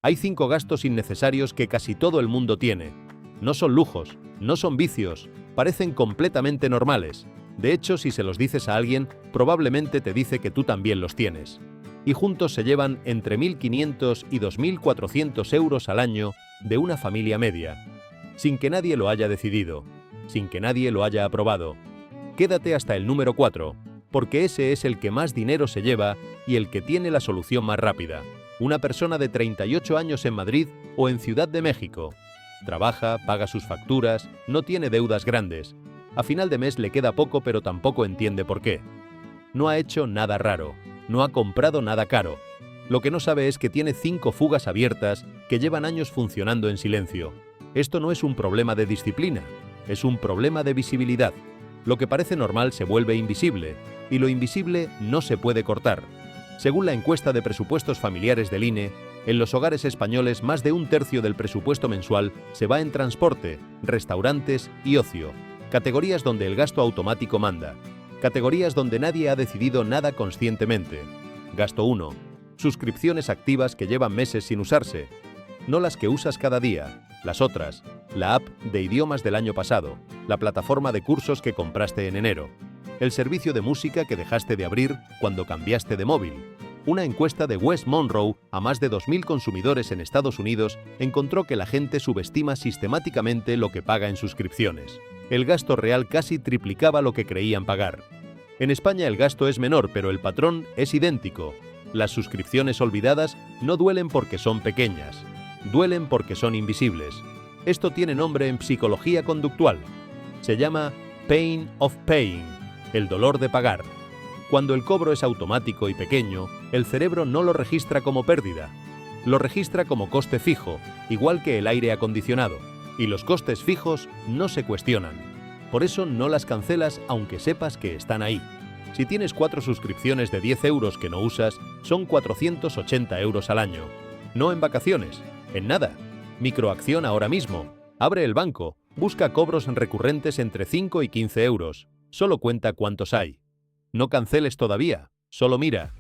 Hay 5 gastos innecesarios que casi todo el mundo tiene. No son lujos, no son vicios, parecen completamente normales. De hecho, si se los dices a alguien, probablemente te dice que tú también los tienes. Y juntos se llevan entre 1.500 y 2.400 euros al año de una familia media, sin que nadie lo haya decidido, sin que nadie lo haya aprobado. Quédate hasta el número 4, porque ese es el que más dinero se lleva y el que tiene la solución más rápida. Una persona de 38 años en Madrid o en Ciudad de México. Trabaja, paga sus facturas, no tiene deudas grandes. A final de mes le queda poco, pero tampoco entiende por qué. No ha hecho nada raro, no ha comprado nada caro. Lo que no sabe es que tiene 5 fugas abiertas que llevan años funcionando en silencio. Esto no es un problema de disciplina, es un problema de visibilidad. Lo que parece normal se vuelve invisible, y lo invisible no se puede cortar. Según la encuesta de presupuestos familiares del INE, en los hogares españoles más de 1/3 del presupuesto mensual se va en transporte, restaurantes y ocio, categorías donde el gasto automático manda, categorías donde nadie ha decidido nada conscientemente. Gasto 1. Suscripciones activas que llevan meses sin usarse, no las que usas cada día, las otras, la app de idiomas del año pasado, la plataforma de cursos que compraste en enero, el servicio de música que dejaste de abrir cuando cambiaste de móvil. Una encuesta de West Monroe a más de 2.000 consumidores en Estados Unidos encontró que la gente subestima sistemáticamente lo que paga en suscripciones. El gasto real casi triplicaba lo que creían pagar. En España el gasto es menor, pero el patrón es idéntico. Las suscripciones olvidadas no duelen porque son pequeñas, duelen porque son invisibles. Esto tiene nombre en psicología conductual. Se llama pain of paying, el dolor de pagar. Cuando el cobro es automático y pequeño, el cerebro no lo registra como pérdida. Lo registra como coste fijo, igual que el aire acondicionado. Y los costes fijos no se cuestionan. Por eso no las cancelas aunque sepas que están ahí. Si tienes 4 suscripciones de 10 euros que no usas, son 480 euros al año. No en vacaciones, en nada. Microacción ahora mismo. Abre el banco, busca cobros recurrentes entre 5 y 15 euros. Solo cuenta cuántos hay. No canceles todavía, solo mira.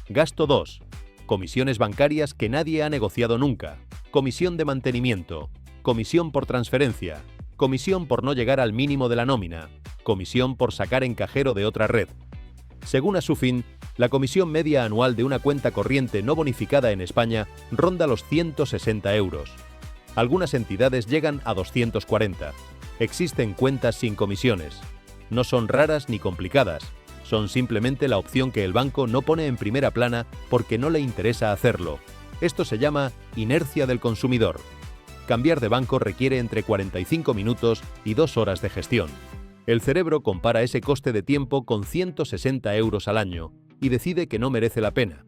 Gasto 2. Comisiones bancarias que nadie ha negociado nunca. Comisión de mantenimiento. Comisión por transferencia. Comisión por no llegar al mínimo de la nómina. Comisión por sacar en cajero de otra red. Según Asufin, la comisión media anual de una cuenta corriente no bonificada en España ronda los 160 euros. Algunas entidades llegan a 240. Existen cuentas sin comisiones. No son raras ni complicadas. Son simplemente la opción que el banco no pone en primera plana porque no le interesa hacerlo. Esto se llama inercia del consumidor. Cambiar de banco requiere entre 45 minutos y 2 horas de gestión. El cerebro compara ese coste de tiempo con 160 euros al año y decide que no merece la pena.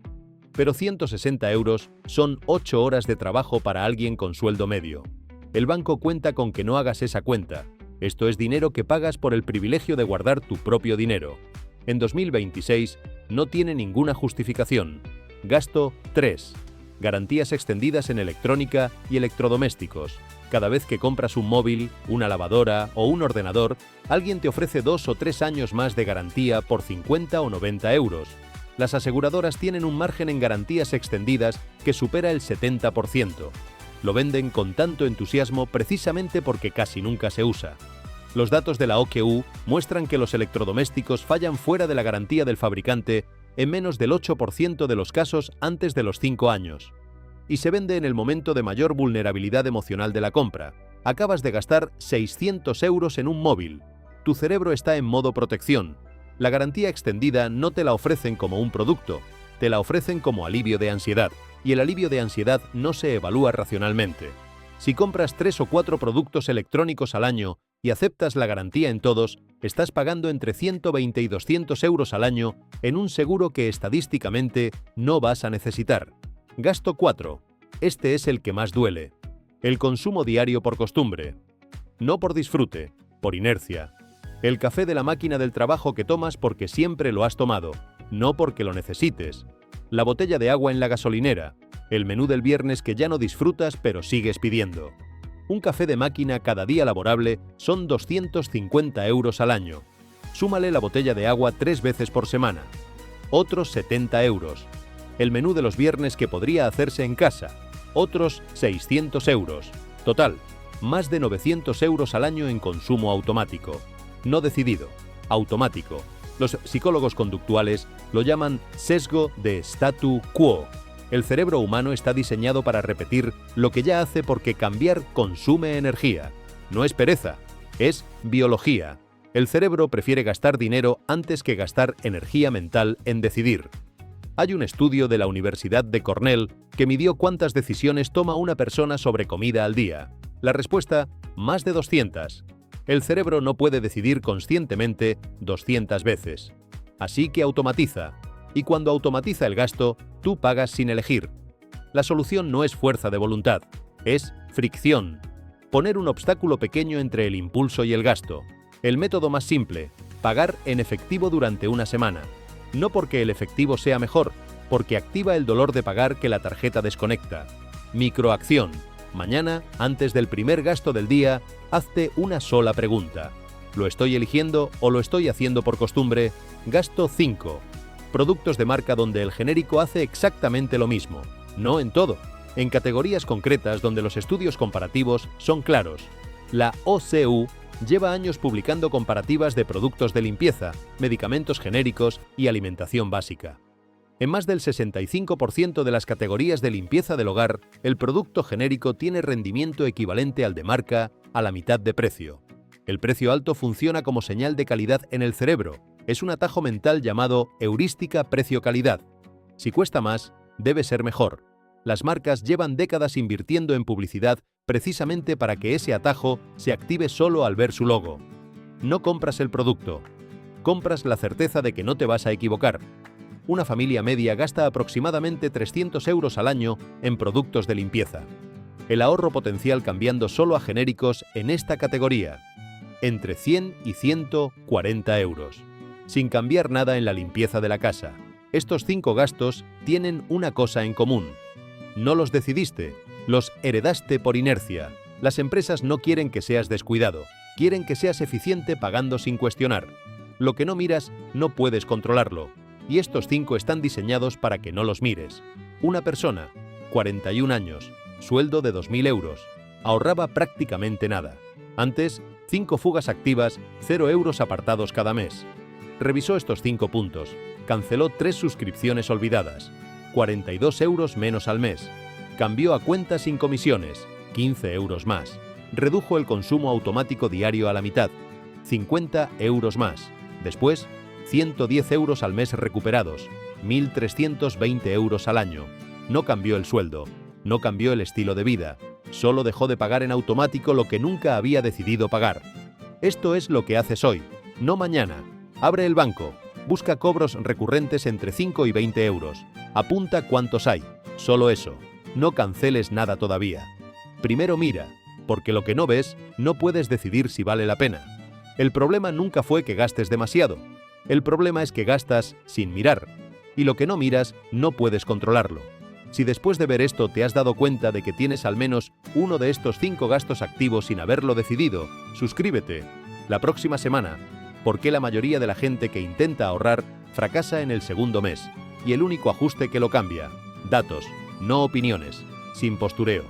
Pero 160 euros son 8 horas de trabajo para alguien con sueldo medio. El banco cuenta con que no hagas esa cuenta. Esto es dinero que pagas por el privilegio de guardar tu propio dinero. En 2026 no tiene ninguna justificación. Gasto 3. Garantías extendidas en electrónica y electrodomésticos. Cada vez que compras un móvil, una lavadora o un ordenador, alguien te ofrece 2 o 3 años más de garantía por 50 o 90 euros. Las aseguradoras tienen un margen en garantías extendidas que supera el 70%. Lo venden con tanto entusiasmo precisamente porque casi nunca se usa. Los datos de la OQU muestran que los electrodomésticos fallan fuera de la garantía del fabricante en menos del 8% de los casos antes de los 5 años. Y se vende en el momento de mayor vulnerabilidad emocional de la compra. Acabas de gastar 600 euros en un móvil. Tu cerebro está en modo protección. La garantía extendida no te la ofrecen como un producto, te la ofrecen como alivio de ansiedad. Y el alivio de ansiedad no se evalúa racionalmente. Si compras 3 o 4 productos electrónicos al año y aceptas la garantía en todos, estás pagando entre 120 y 200 euros al año en un seguro que estadísticamente no vas a necesitar. Gasto 4. Este es el que más duele. El consumo diario por costumbre. No por disfrute, por inercia. El café de la máquina del trabajo que tomas porque siempre lo has tomado, no porque lo necesites. La botella de agua en la gasolinera. El menú del viernes que ya no disfrutas pero sigues pidiendo. Un café de máquina cada día laborable son 250 euros al año. Súmale la botella de agua 3 veces por semana. Otros 70 euros. El menú de los viernes que podría hacerse en casa. otros 600 euros. Total, más de 900 euros al año en consumo automático. No decidido, automático. Los psicólogos conductuales lo llaman sesgo de statu quo. El cerebro humano está diseñado para repetir lo que ya hace porque cambiar consume energía. No es pereza, es biología. El cerebro prefiere gastar dinero antes que gastar energía mental en decidir. Hay un estudio de la Universidad de Cornell que midió cuántas decisiones toma una persona sobre comida al día. La respuesta, más de 200. El cerebro no puede decidir conscientemente 200 veces. Así que automatiza. Y cuando automatiza el gasto, tú pagas sin elegir. La solución no es fuerza de voluntad, es fricción. Poner un obstáculo pequeño entre el impulso y el gasto. El método más simple, pagar en efectivo durante una semana. No porque el efectivo sea mejor, porque activa el dolor de pagar que la tarjeta desconecta. Microacción. Mañana, antes del primer gasto del día, hazte una sola pregunta. ¿Lo estoy eligiendo o lo estoy haciendo por costumbre? Gasto 5. Productos de marca donde el genérico hace exactamente lo mismo. No en todo. En categorías concretas donde los estudios comparativos son claros. La OCU lleva años publicando comparativas de productos de limpieza, medicamentos genéricos y alimentación básica. En más del 65% de las categorías de limpieza del hogar, el producto genérico tiene rendimiento equivalente al de marca a la mitad de precio. El precio alto funciona como señal de calidad en el cerebro. Es un atajo mental llamado heurística precio-calidad. Si cuesta más, debe ser mejor. Las marcas llevan décadas invirtiendo en publicidad precisamente para que ese atajo se active solo al ver su logo. No compras el producto, compras la certeza de que no te vas a equivocar. Una familia media gasta aproximadamente 300 euros al año en productos de limpieza. El ahorro potencial cambiando solo a genéricos en esta categoría, entre 100 y 140 euros. Sin cambiar nada en la limpieza de la casa. Estos 5 gastos tienen una cosa en común. No los decidiste, los heredaste por inercia. Las empresas no quieren que seas descuidado, quieren que seas eficiente pagando sin cuestionar. Lo que no miras, no puedes controlarlo. Y estos 5 están diseñados para que no los mires. Una persona, 41 años, sueldo de 2.000 euros, ahorraba prácticamente nada. Antes, 5 fugas activas, 0 euros apartados cada mes. Revisó estos 5 puntos, canceló 3 suscripciones olvidadas, 42 euros menos al mes. Cambió a cuenta sin comisiones, 15 euros más. Redujo el consumo automático diario a la mitad, 50 euros más. Después, 110 euros al mes recuperados, 1.320 euros al año. No cambió el sueldo, no cambió el estilo de vida, solo dejó de pagar en automático lo que nunca había decidido pagar. Esto es lo que haces hoy, no mañana. Abre el banco, busca cobros recurrentes entre 5 y 20 euros. Apunta cuántos hay, solo eso. No canceles nada todavía. Primero mira, porque lo que no ves, no puedes decidir si vale la pena. El problema nunca fue que gastes demasiado. El problema es que gastas sin mirar. Y lo que no miras, no puedes controlarlo. Si después de ver esto te has dado cuenta de que tienes al menos uno de estos 5 gastos activos sin haberlo decidido, suscríbete. La próxima semana, ¿por qué la mayoría de la gente que intenta ahorrar fracasa en el segundo mes? Y el único ajuste que lo cambia. Datos, no opiniones, sin postureo.